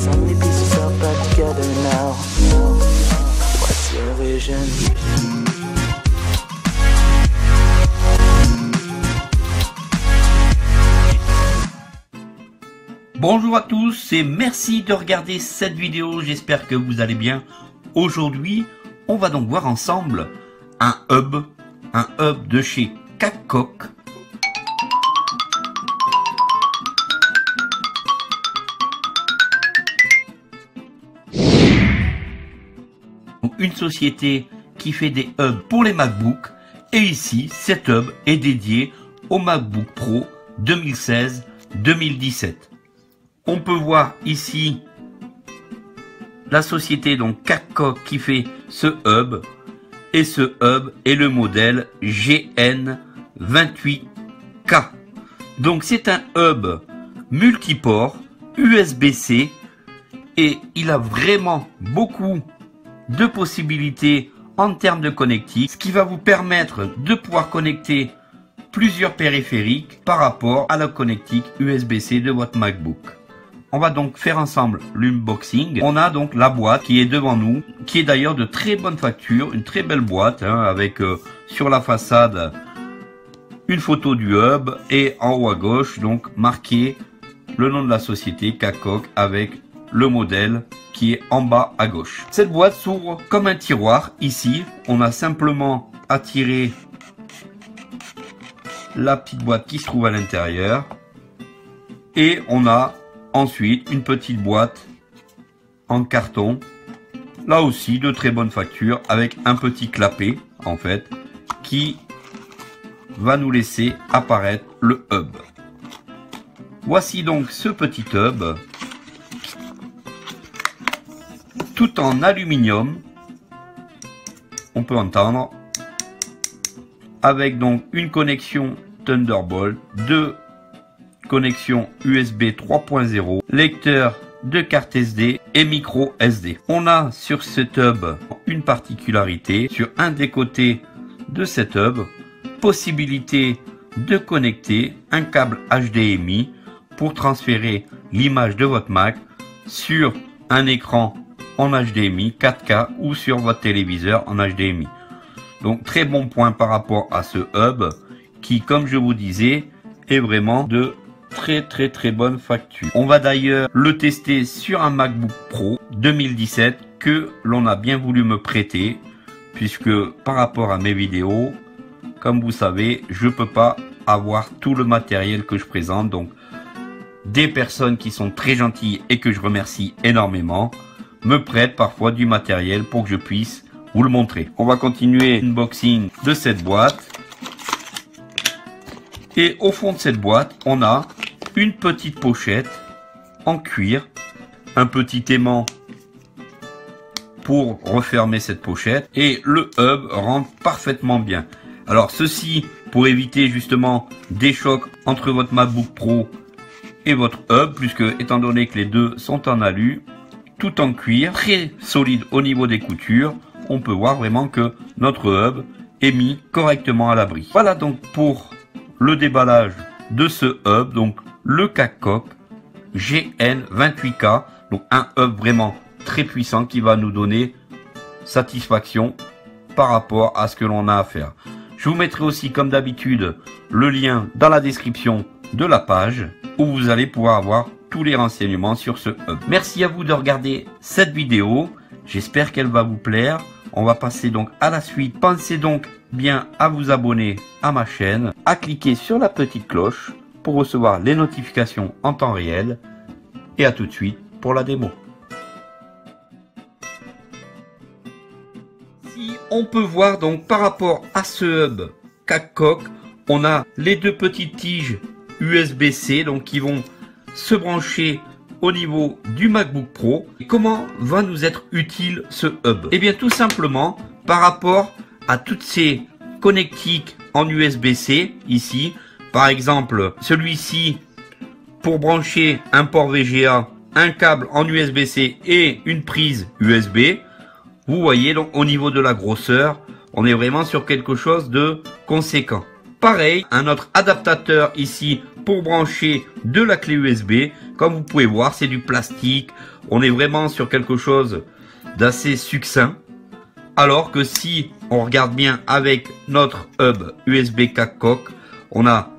so many pieces all back together now. What's your vision? Bonjour à tous et merci de regarder cette vidéo, j'espère que vous allez bien. Aujourd'hui, on va donc voir ensemble un hub de chez Kakok. Une société qui fait des hubs pour les MacBook, et ici, cet hub est dédié au MacBook Pro 2016-2017. On peut voir ici la société donc Kakok qui fait ce hub, et ce hub est le modèle GN28K. Donc c'est un hub multiport USB-C et il a vraiment beaucoup de possibilités en termes de connectique, ce qui va vous permettre de pouvoir connecter plusieurs périphériques par rapport à la connectique USB-C de votre MacBook. On va donc faire ensemble l'unboxing. On a donc la boîte qui est devant nous, qui est d'ailleurs de très bonne facture, une très belle boîte, avec sur la façade une photo du hub et en haut à gauche donc marqué le nom de la société Kakok avec le modèle qui est en bas à gauche. Cette boîte s'ouvre comme un tiroir. Ici, on a simplement à tirer la petite boîte qui se trouve à l'intérieur et on a ensuite une petite boîte en carton, là aussi de très bonne facture, avec un petit clapet en fait qui va nous laisser apparaître le hub. Voici donc ce petit hub tout en aluminium, on peut entendre, avec donc une connexion Thunderbolt, deux connexions USB 3.0, lecteur de carte SD et micro SD. On a sur cet hub une particularité, sur un des côtés de cet hub, possibilité de connecter un câble HDMI pour transférer l'image de votre Mac sur un écran en HDMI 4K ou sur votre téléviseur en HDMI. Donc très bon point par rapport à ce hub qui, comme je vous disais, est vraiment de très bonne facture. On va d'ailleurs le tester sur un MacBook Pro 2017 que l'on a bien voulu me prêter, puisque par rapport à mes vidéos, comme vous savez, je peux pas avoir tout le matériel que je présente. Donc des personnes qui sont très gentilles et que je remercie énormément me prêtent parfois du matériel pour que je puisse vous le montrer. On va continuer l'unboxing de cette boîte. Et au fond de cette boîte, on a une petite pochette en cuir, un petit aimant pour refermer cette pochette, et le hub rentre parfaitement bien. Alors ceci pour éviter justement des chocs entre votre MacBook Pro et votre hub, puisque étant donné que les deux sont en alu, tout en cuir, très solide au niveau des coutures, on peut voir vraiment que notre hub est mis correctement à l'abri. Voilà donc pour le déballage de ce hub, donc le Kakok GN28K, donc un hub vraiment très puissant qui va nous donner satisfaction par rapport à ce que l'on a à faire. Je vous mettrai aussi comme d'habitude le lien dans la description de la page où vous allez pouvoir avoir tous les renseignements sur ce hub. Merci à vous de regarder cette vidéo, j'espère qu'elle va vous plaire. On va passer donc à la suite. Pensez donc bien à vous abonner à ma chaîne, à cliquer sur la petite cloche pour recevoir les notifications en temps réel, et à tout de suite pour la démo. Si on peut voir donc par rapport à ce hub Kakok, on a les deux petites tiges USB-C donc qui vont se brancher au niveau du MacBook Pro. Et comment va nous être utile ce hub? Et bien tout simplement par rapport à toutes ces connectiques en USB-C ici. Par exemple celui-ci pour brancher un port VGA, un câble en USB-C et une prise USB. Vous voyez donc au niveau de la grosseur, on est vraiment sur quelque chose de conséquent. Pareil, un autre adaptateur ici pour brancher de la clé USB, Comme vous pouvez voir, c'est du plastique. On est vraiment sur quelque chose d'assez succinct. Alors que si on regarde bien avec notre hub USB 4 coques, on a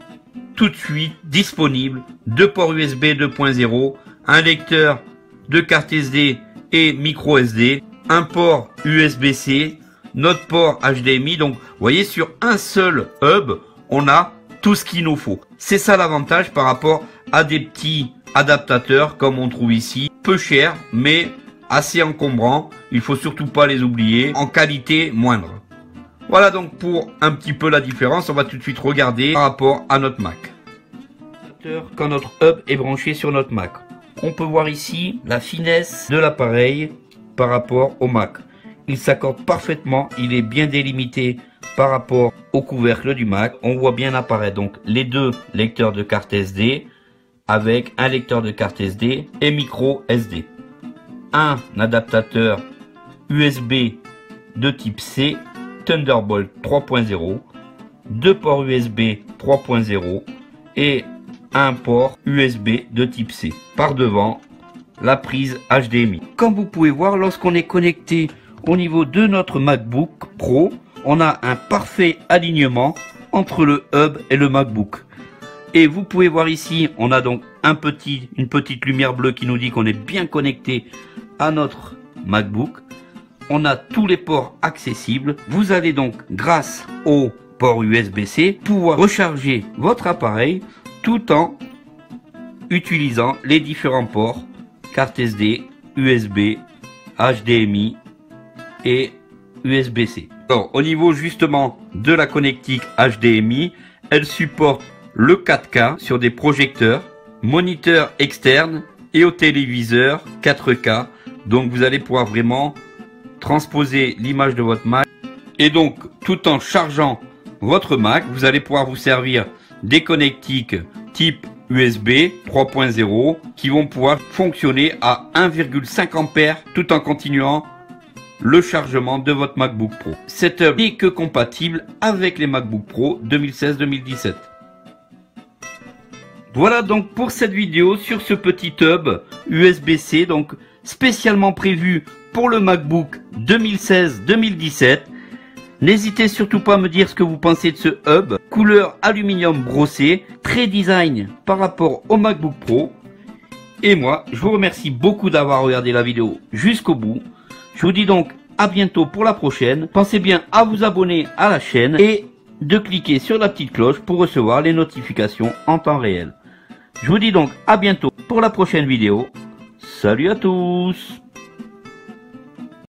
tout de suite disponible 2 ports USB 2.0, un lecteur de carte SD et micro SD, un port USB-C, notre port HDMI. Donc, vous voyez, sur un seul hub, on a tout ce qu'il nous faut. C'est ça l'avantage par rapport à des petits adaptateurs comme on trouve ici, peu cher, mais assez encombrant. Il faut surtout pas les oublier, en qualité moindre. Voilà donc pour un petit peu la différence. On va tout de suite regarder par rapport à notre Mac. Quand notre hub est branché sur notre Mac, on peut voir ici la finesse de l'appareil par rapport au Mac. Il s'accorde parfaitement, il est bien délimité par rapport au couvercle du Mac. On voit bien apparaître donc les deux lecteurs de carte SD avec un lecteur de carte SD et micro SD. Un adaptateur USB de type C, Thunderbolt 3.0, deux ports USB 3.0 et un port USB de type C. Par devant, la prise HDMI. Comme vous pouvez voir, lorsqu'on est connecté au niveau de notre MacBook Pro, on a un parfait alignement entre le hub et le MacBook. Et vous pouvez voir ici, on a donc une petite lumière bleue qui nous dit qu'on est bien connecté à notre MacBook. On a tous les ports accessibles. Vous allez donc, grâce au port USB-C, pouvoir recharger votre appareil tout en utilisant les différents ports carte SD, USB, HDMI et USB-C. Alors, au niveau justement de la connectique HDMI, elle supporte le 4K sur des projecteurs, moniteur externe et au téléviseur 4K. Donc vous allez pouvoir vraiment transposer l'image de votre Mac. Et donc, tout en chargeant votre Mac, vous allez pouvoir vous servir des connectiques type USB 3.0 qui vont pouvoir fonctionner à 1,5 ampères tout en continuant le chargement de votre MacBook Pro. Cette hub n'est que compatible avec les MacBook Pro 2016-2017. Voilà donc pour cette vidéo sur ce petit hub USB-C, donc spécialement prévu pour le MacBook 2016-2017. N'hésitez surtout pas à me dire ce que vous pensez de ce hub, couleur aluminium brossé, très design par rapport au MacBook Pro. Et moi, je vous remercie beaucoup d'avoir regardé la vidéo jusqu'au bout. Je vous dis donc à bientôt pour la prochaine. Pensez bien à vous abonner à la chaîne et de cliquer sur la petite cloche pour recevoir les notifications en temps réel. Je vous dis donc à bientôt pour la prochaine vidéo. Salut à tous!